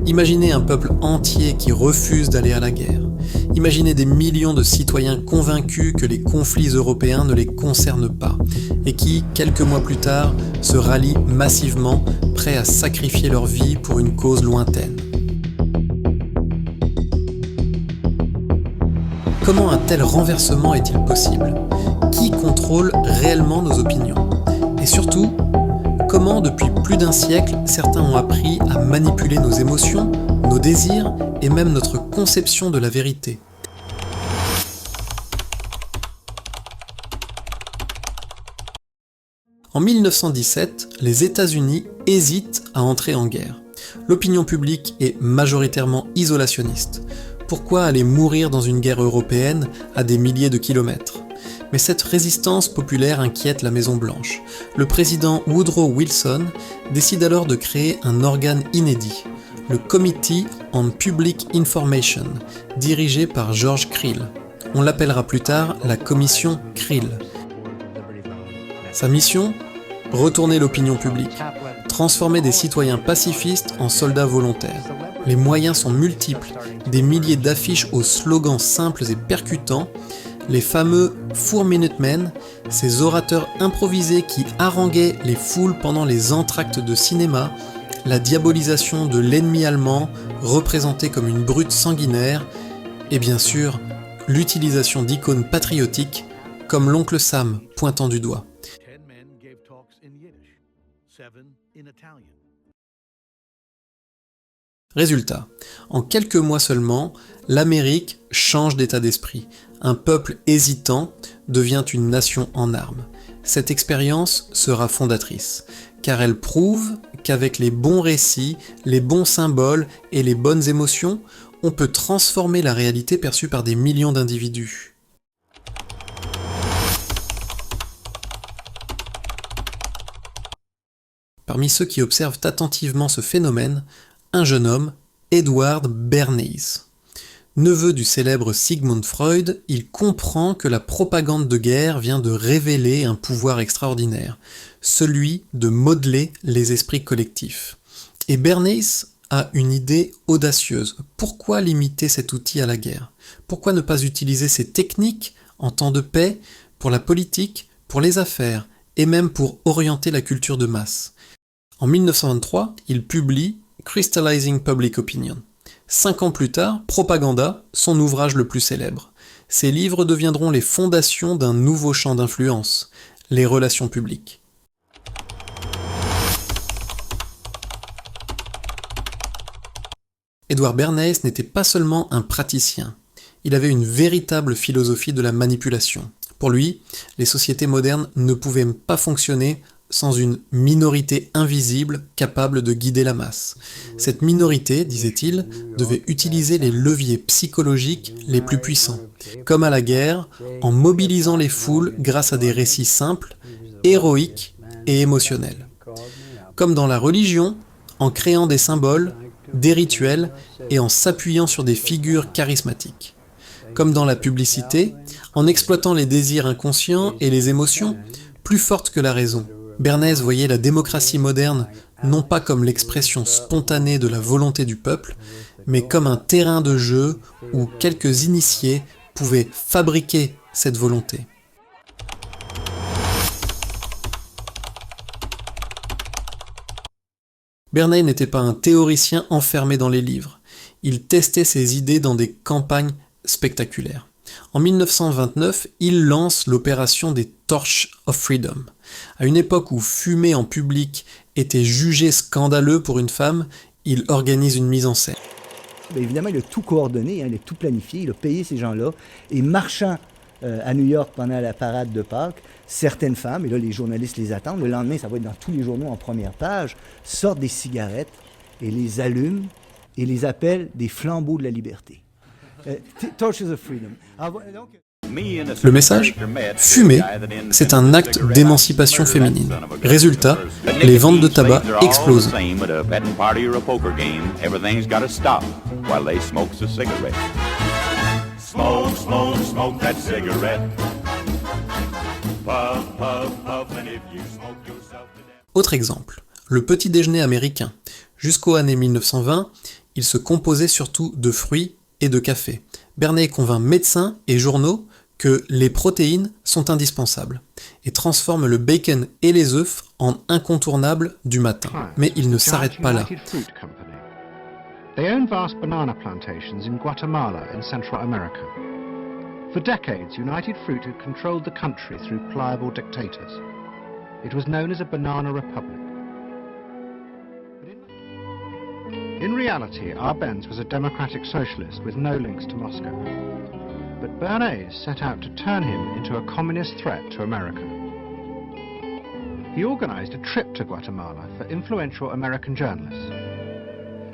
Imaginez un peuple entier qui refuse d'aller à la guerre. Imaginez des millions de citoyens convaincus que les conflits européens ne les concernent pas et qui, quelques mois plus tard, se rallient massivement, prêts à sacrifier leur vie pour une cause lointaine. Comment un tel renversement est-il possible ? Qui contrôle réellement nos opinions ? Et surtout, comment depuis plus d'un siècle, certains ont appris à manipuler nos émotions, nos désirs et même notre conception de la vérité ? En 1917, les États-Unis hésitent à entrer en guerre. L'opinion publique est majoritairement isolationniste. Pourquoi aller mourir dans une guerre européenne à des milliers de kilomètres ? Mais cette résistance populaire inquiète la Maison-Blanche. Le président Woodrow Wilson décide alors de créer un organe inédit, le Committee on Public Information, dirigé par George Creel. On l'appellera plus tard la commission Creel. Sa mission ? Retourner l'opinion publique, transformer des citoyens pacifistes en soldats volontaires. Les moyens sont multiples, des milliers d'affiches aux slogans simples et percutants, les fameux 4 Minute Men, ces orateurs improvisés qui haranguaient les foules pendant les entr'actes de cinéma, la diabolisation de l'ennemi allemand représenté comme une brute sanguinaire, et bien sûr, l'utilisation d'icônes patriotiques comme l'oncle Sam pointant du doigt. Résultat, en quelques mois seulement, l'Amérique change d'état d'esprit. Un peuple hésitant devient une nation en armes. Cette expérience sera fondatrice, car elle prouve qu'avec les bons récits, les bons symboles et les bonnes émotions, on peut transformer la réalité perçue par des millions d'individus. Parmi ceux qui observent attentivement ce phénomène, un jeune homme, Edward Bernays. Neveu du célèbre Sigmund Freud, il comprend que la propagande de guerre vient de révéler un pouvoir extraordinaire, celui de modeler les esprits collectifs. Et Bernays a une idée audacieuse. Pourquoi limiter cet outil à la guerre ? Pourquoi ne pas utiliser ces techniques en temps de paix pour la politique, pour les affaires et même pour orienter la culture de masse ? En 1923, il publie Crystallizing Public Opinion. 5 ans plus tard, Propaganda, son ouvrage le plus célèbre. Ces livres deviendront les fondations d'un nouveau champ d'influence, les relations publiques. Edward Bernays n'était pas seulement un praticien, il avait une véritable philosophie de la manipulation. Pour lui, les sociétés modernes ne pouvaient pas fonctionner sans une minorité invisible capable de guider la masse. Cette minorité, disait-il, devait utiliser les leviers psychologiques les plus puissants, comme à la guerre, en mobilisant les foules grâce à des récits simples, héroïques et émotionnels. Comme dans la religion, en créant des symboles, des rituels et en s'appuyant sur des figures charismatiques. Comme dans la publicité, en exploitant les désirs inconscients et les émotions plus fortes que la raison. Bernays voyait la démocratie moderne non pas comme l'expression spontanée de la volonté du peuple, mais comme un terrain de jeu où quelques initiés pouvaient fabriquer cette volonté. Bernays n'était pas un théoricien enfermé dans les livres. Il testait ses idées dans des campagnes spectaculaires. En 1929, il lance l'opération des Torch of Freedom. À une époque où fumer en public était jugé scandaleux pour une femme, il organise une mise en scène. Bien évidemment, il a tout coordonné, il a tout planifié, il a payé ces gens-là. Et marchant à New York pendant la parade de Pâques, certaines femmes, et là les journalistes les attendent, le lendemain ça va être dans tous les journaux en première page, sortent des cigarettes et les allument et les appellent des flambeaux de la liberté. Torches of Freedom. Le message ? Fumer, c'est un acte d'émancipation féminine. Résultat, les ventes de tabac explosent. Autre exemple, le petit déjeuner américain. Jusqu'aux années 1920, il se composait surtout de fruits et de café. Bernay convainc médecins et journaux que les protéines sont indispensables et transforme le bacon et les œufs en incontournables du matin. Mais il ne s'arrête pas là. They own vast banana plantations in Guatemala in Central America. For decades, United Fruit had controlled the country through pliable dictators. It was known as a banana republic. In reality, Arbenz was a democratic socialist with no links to Moscow. But Bernays set out to turn him into a communist threat to America. He organized a trip to Guatemala for influential American journalists.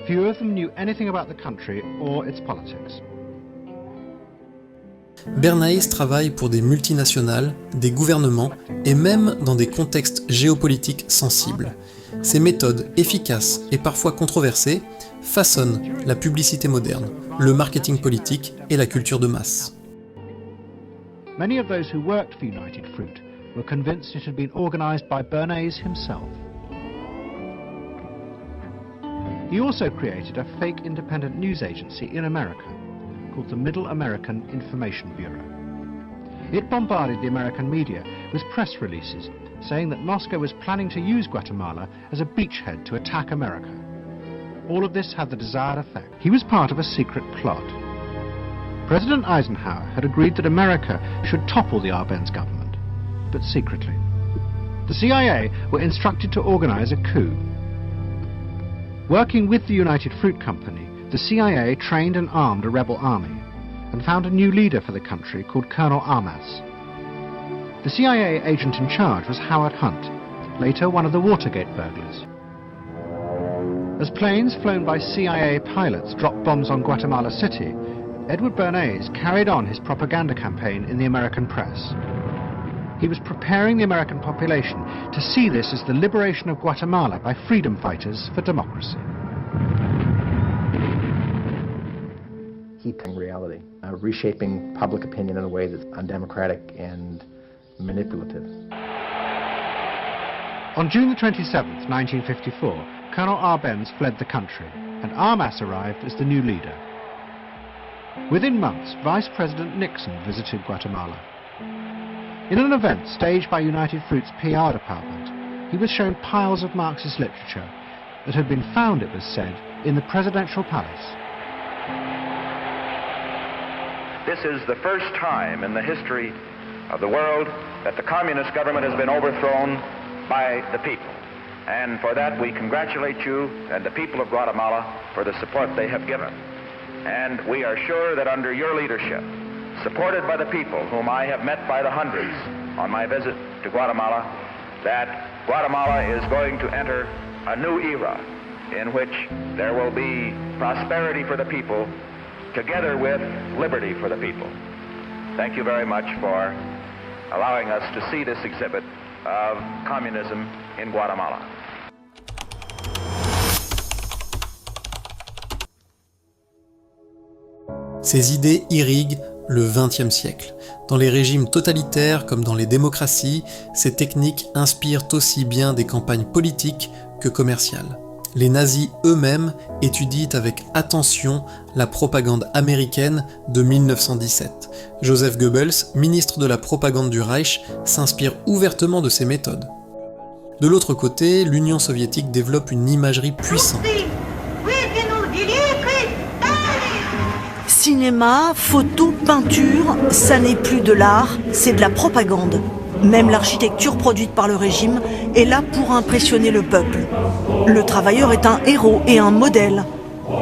Few of them knew anything about the country or its politics. Bernays travaille pour des multinationales, des gouvernements et même dans des contextes géopolitiques sensibles. Ses méthodes efficaces et parfois controversées façonnent la publicité moderne, le marketing politique et la culture de masse. Many of those who worked for United Fruit were convinced it had been organized by Bernays himself. He also created a fake independent news agency in America called the Middle American Information Bureau. It bombarded the American media with press releases saying that Moscow was planning to use Guatemala as a beachhead to attack America. All of this had the desired effect. He was part of a secret plot. President Eisenhower had agreed that America should topple the Arbenz government, but secretly. The CIA were instructed to organize a coup. Working with the United Fruit Company, the CIA trained and armed a rebel army and found a new leader for the country called Colonel Armas. The CIA agent in charge was Howard Hunt, later one of the Watergate burglars. As planes flown by CIA pilots dropped bombs on Guatemala City, Edward Bernays carried on his propaganda campaign in the American press. He was preparing the American population to see this as the liberation of Guatemala by freedom fighters for democracy. Keeping reality, reshaping public opinion in a way that's undemocratic and manipulative. On June the 27th, 1954, Colonel Arbenz fled the country, and Armas arrived as the new leader. Within months, Vice President Nixon visited Guatemala. In an event staged by United Fruit's PR department, he was shown piles of Marxist literature that had been found, it was said, in the presidential palace. This is the first time in the history of the world that the communist government has been overthrown by the people. And for that we congratulate you and the people of Guatemala for the support they have given. And we are sure that under your leadership, supported by the people whom I have met by the hundreds on my visit to Guatemala, that Guatemala is going to enter a new era in which there will be prosperity for the people together with liberty for the people. Thank you very much for allowing us to see this exhibit of communism in Guatemala. Ces idées irriguent le XXe siècle. Dans les régimes totalitaires comme dans les démocraties, ces techniques inspirent aussi bien des campagnes politiques que commerciales. Les nazis eux-mêmes étudient avec attention la propagande américaine de 1917. Joseph Goebbels, ministre de la propagande du Reich, s'inspire ouvertement de ces méthodes. De l'autre côté, l'Union soviétique développe une imagerie puissante. Cinéma, photo, peinture, ça n'est plus de l'art, c'est de la propagande. Même l'architecture produite par le régime est là pour impressionner le peuple. Le travailleur est un héros et un modèle.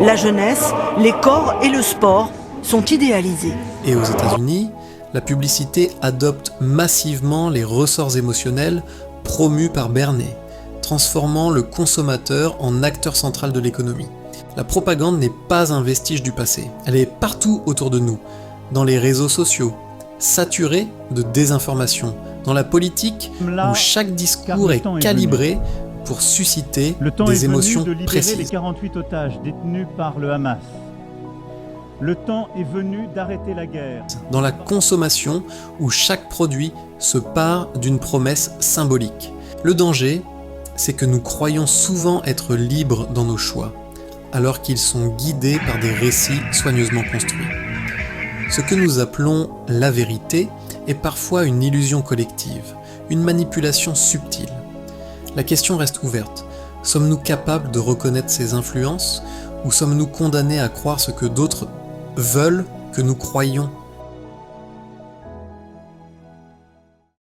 La jeunesse, les corps et le sport sont idéalisés. Et aux États-Unis, la publicité adopte massivement les ressorts émotionnels promus par Bernays, transformant le consommateur en acteur central de l'économie. La propagande n'est pas un vestige du passé, elle est partout autour de nous, dans les réseaux sociaux, saturés de désinformation, dans la politique où chaque discours est calibré pour susciter des émotions précises. Les 48 otages détenus par le Hamas. Le temps est venu d'arrêter la guerre. Dans la consommation où chaque produit se part d'une promesse symbolique. Le danger, c'est que nous croyons souvent être libres dans nos choix, alors qu'ils sont guidés par des récits soigneusement construits. Ce que nous appelons la vérité est parfois une illusion collective, une manipulation subtile. La question reste ouverte. Sommes-nous capables de reconnaître ces influences ou sommes-nous condamnés à croire ce que d'autres veulent que nous croyions ?